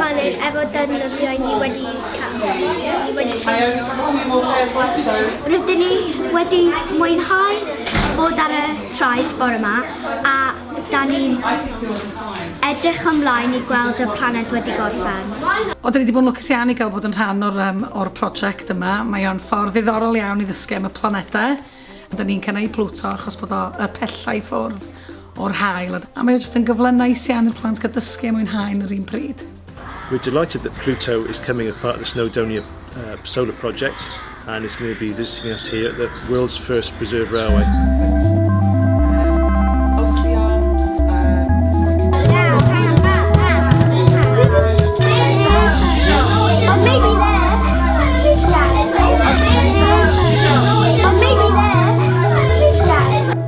ysgolion efo defnyddio ni wedi Rydyn ni wedi mwynhau bod ar y traeth bore yma a da ni'n edrych ymlaen i gweld y planed wedi gorffen. O, da ni wedi bod yn lwcus iawn i gael bod yn rhan o'r prosiect yma. Mae o'n ffordd ddiddorol iawn i ddysgu am y planedau. Da ni'n cynnig Pluto achos bod o y pellau ffwrdd o'r haul. A mae o jyst yn gyfle neis iawn i'r plant gael dysgu a mwynhau yn yr un pryd. We're delighted that Pluto is coming as part of the Snowdonia Solar Project and is going to be visiting us here at the world's first preserved railway.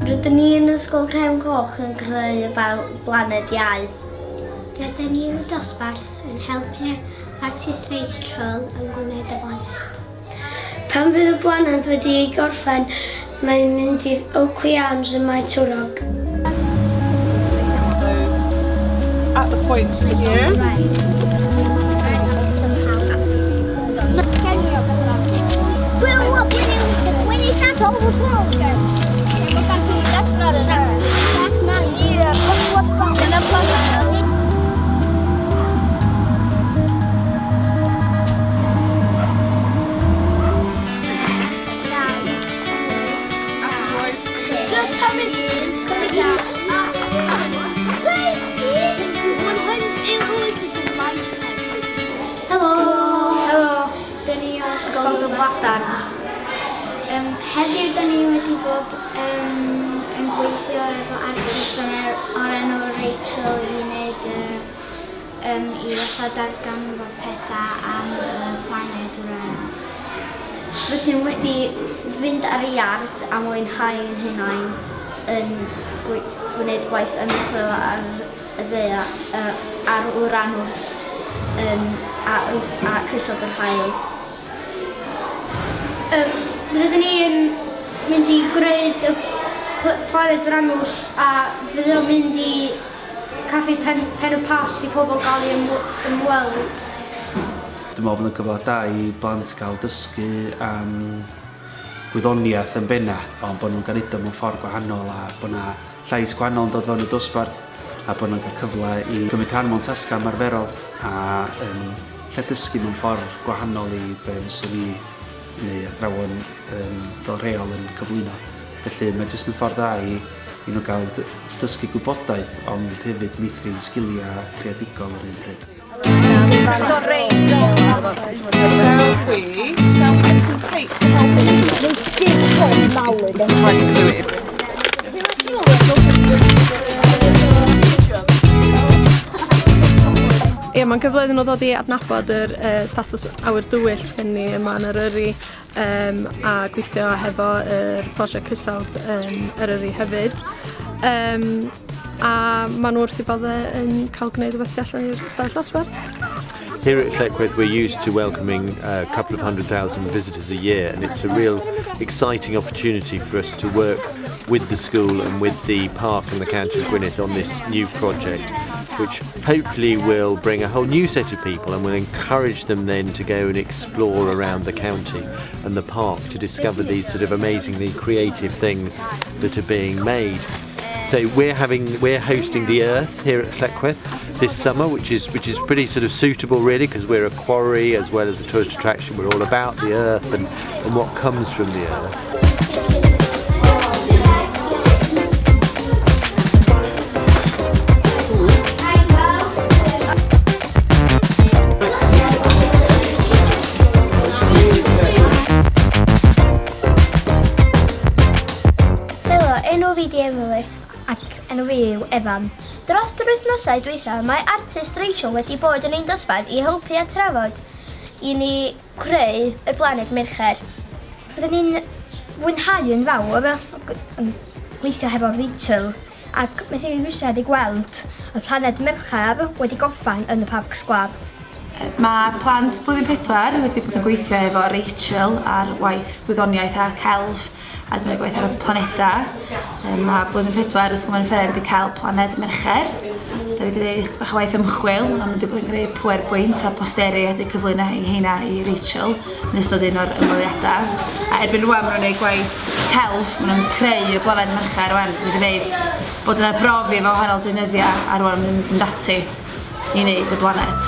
Rydyn ni yn ysgol Creu yn creu y blaned iau. Rydyn ni yn dosbarth yn helpu'r artist Rachel yn gwneud y blaned. Pan fydd y blaned wedi ei gorffen, mae'n mynd i'r Nuclear yn Maen Twrog. At the point here. When it's not overflowing. That's not enough. That's not neither. Just how many? Hello. Hello. Dyn ni o ysgol Llwybr. Heddiw dyn ni wedi bod yn gweithio efo artist o'r enw Rachel i wneud i fatha darganfod pethau am y planed Uranus. Rydyn ni wedi fynd ar ei iard a mwynhau yn hunain yn gwneud gwaith ymchwil ar y ddaear ar Uranus a cyswllt yr haul. Rydyn ni yn mynd i greu y planed Uranus a fydd o'n mynd i caffi pen y pas i pobl gael ei ymweld. Dwi'n meddwl bod yn gyfle da i blant gael dysgu am gwyddoniaeth yn benna, ond bod nhw'n gael mewn ffordd gwahanol a bod yna llais gwahanol yn dod fewn y dosbarth a bod nhw'n cael cyfle i gymryd rhan mewn tasgau ymarferol a lle dysgu mewn ffordd gwahanol i be sy'n ni neu athrawon fel rheol yn cyflwyno. Felly mae jyst yn ffordd dda i nhw gael dysgu gwybodaeth ond hefyd meithrin sgiliau creadigol ar un pryd. Ie, mae'n gyfle iddyn nhw ddod i adnabod yr statws awyr dywyll gen ni yma yn Eryri a gweithio hefo yr prosiect Cysawd Eryri hefyd. A maen nhw wrth i bodde yn cael gwneud rhywbeth tu allan i'r stafell dosbarth. Here at Cyllidwyd we're used to welcoming a couple of 100,000 visitors a year, and it's a real exciting opportunity for us to work with the school and with the park and the County of Gwynedd on this new project, which hopefully will bring a whole new set of people and will encourage them then to go and explore around the county and the park to discover these sort of amazingly creative things that are being made. So we're hosting the Earth here at Cyllidwyd this summer, which is pretty sort of suitable really, because we're a quarry as well as a tourist attraction. We're all about the Earth and what comes from the Earth. Enw fi di Emily ac enw fi yw Evan. Dros yr wythnosau dwytha, mae artist Rachel wedi bod yn ein dosbarth i helpu a trafod i ni creu y blaned mercher. Byddwn ni'n fwynhau yn fawr yn gweithio hefo Rachel ac methu gwisad i gweld y planed mercher wedi gorffen yn y parc sgwâr. Mae plant blwyddyn 4 wedi bod yn gweithio efo Rachel ar waith gwyddoniaeth a celf a dwi'n gweithio ar y planedau. Mae blwyddyn 4 ysgol Maen Fferen wedi cael planed mercher. Da ni wedi gwneud bach o waith ymchwil, a mae wedi bod yn gwneud PowerPoint a posteri wedi cyflwyno i heina i Rachel yn ystod un o'r ymweliadau. A erbyn rwan maen nhw'n gwneud gwaith celf, maen nhw'n creu y blaned mercher rwan. Wedi gwneud bod yna brofi efo wahanol deunyddiau a rwan maen nhw'n mynd ati i wneud y blaned.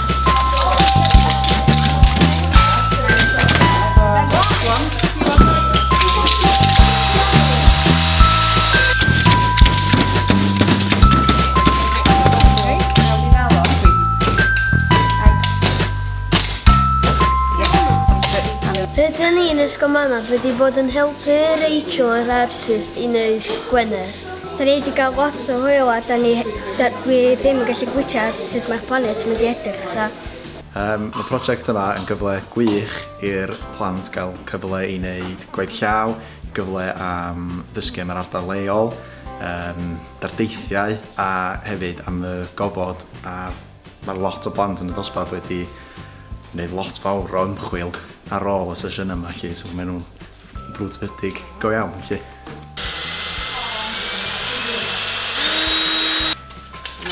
Rydyn ni'n ysgol Manad wedi bod yn helpu Rachel yr artist i wneud Gwynedd. Da ni wedi cael lot o hwyl a dwi ddim yn gallu gwytio sut mae'r planet mynd i edrych. Mae prosiect yma yn gyfle gwych i'r plant gael cyfle i wneud gwaith llaw, gyfle am ddysgu am yr ardal leol, dardeithiau a hefyd am y gofod. Mae lot o blant yn y dosbarth wedi wneud lot fawr o ymchwil ar ôl y sesiwn yma, so maen nhw'n frwdfrydig go iawn. And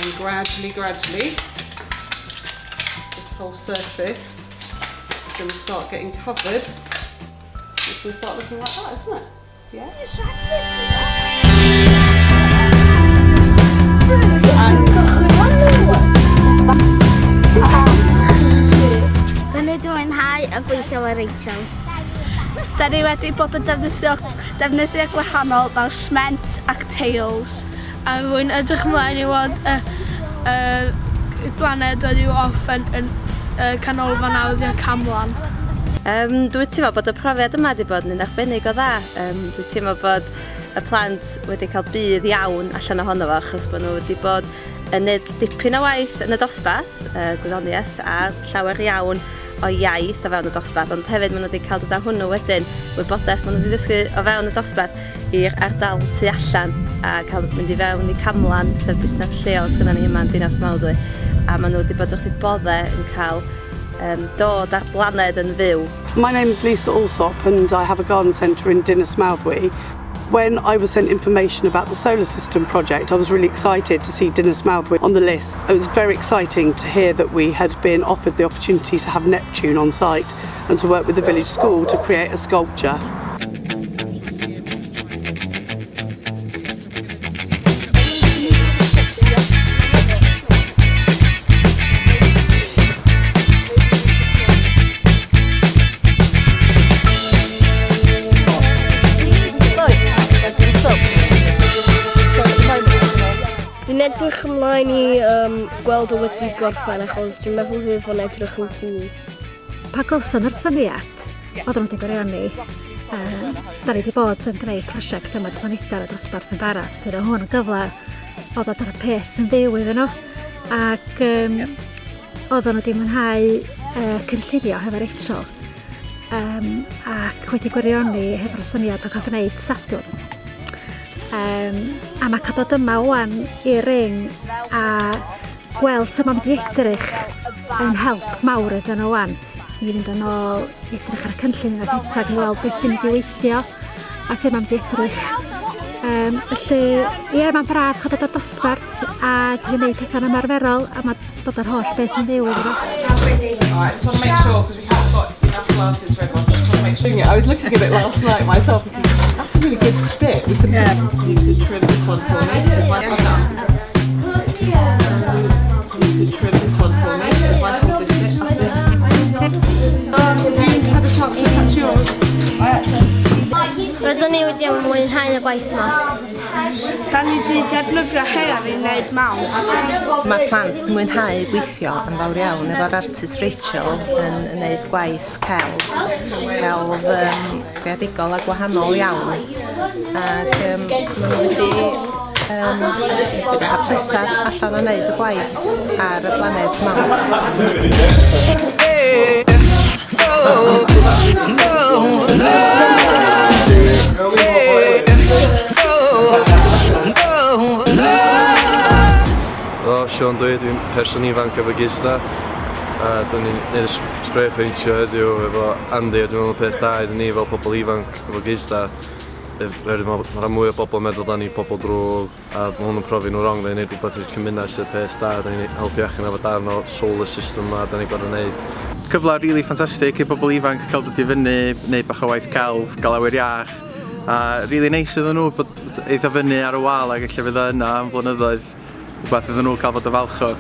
then gradually, this whole surface is going to start getting covered. It's going to start looking like that, isn't it? Yeah? Rydyn ni'n mwynhau y gweithio efo Rachel. Da ni wedi bod yn defnyddio gwahanol fel sment ac tails. A rwy'n edrych ymlaen i weld y blaned wedi off yn canolfan awddio Camlan. Dwi'n teimlo bod y profiad yma wedi bod yn arbennig o dda. Dwi'n teimlo bod y plant wedi cael bydd iawn allan ohono fo, achos bod nhw wedi bod yn gwneud dipyn o waith yn y dosbarth, gwyddoniaeth, a llawer iawn o iaith o fewn y dosbarth, ond hefyd maen nhw wedi cael dod â hwnnw wedyn, wybodaeth maen nhw wedi dysgu o fewn y dosbarth i'r ardal tu allan a cael mynd i fewn i Camlan, sef busnes lleol sgynna ni yma yn Dinas Mawddwy, a maen nhw wedi bod wrth i boddau yn cael dod ar blaned yn fyw. My name is Lisa Alsop and I have a garden centre in Dinas Mawddwy. When I was sent information about the solar system project, I was really excited to see Dinas Mawddwy on the list. It was very exciting to hear that we had been offered the opportunity to have Neptune on site and to work with the village school to create a sculpture. Dwi'n edrych ymlaen i gweld o wedi gorffen achos dwi'n meddwl fydd o'n edrych yn cwl. Pa gawson yr syniad oedd o'n wedi gwirioni, da ni wedi bod yn gwneud prosiect yma planedau y dosbarth yn barod. Dyna hwn yn gyfle oedd oedd ar y peth yn fyw iddyn nhw. Ac oedd o'n wedi mwynhau cynllunio hefo Rachel. Ac wedi gwirioni hefo'r syniad o cael gwneud Sadwrn. A mae cael dod yma wan i'r ring a gweld sut mae'n mynd i edrych yn help mawr iddyn nhw wan. I fynd yn ôl, edrych ar y cynllun yn rhitag i weld beth sy'n mynd i weithio a sut mae'n mynd i edrych. Felly, mae'n braf cael dod o'r dosbarth a di wneud pethau'n ymarferol a mae dod o'r holl beth yn ddiw iddo fo. Alright, just want to make sure, because we haven't got enough glasses for everyone, so I just want to make sure. I was looking at it last night myself, that's a really good bit. We could, you could trim this one for me, so if I hold that. You could trim this one for me, so if I hold this bit, that's it. Have you had a chance to touch yours? Rydyn ni wedi mwynhau y gwaith yma. Da ni wedi defnyddio her i wneud mawn. Mae plant yn mwynhau gweithio yn fawr iawn efo'r artist Rachel yn wneud gwaith celf creadigol a gwahanol iawn. Ac maen nhw wedi hapusach allan o wneud y gwaith ar y blaned mawr. Siôn dwi, dwi'n person ifanc efo Gisda a dwi'n neud y spray paintio heddiw efo Andy a dwi'n meddwl peth da iddyn ni fel pobl ifanc efo Gisda Mae mwy o bobl yn meddwl da ni pobl drwg, a mae hwn yn profi nhw wrong, da ni'n gwneud rhywbeth i'r cymuned sy'n peth da, da ni'n helpu allan efo darn o solar system ma, da ni'n gorau wneud. Cyfle rili ffantastig i bobl ifanc cael dod i fyny, wneud bach o waith celf, gael awyr iach, a rili neis iddyn nhw bod eitha fyny ar y wal ac efallai fydd yna am flynyddoedd, rhywbeth iddyn nhw cael fod y falch o.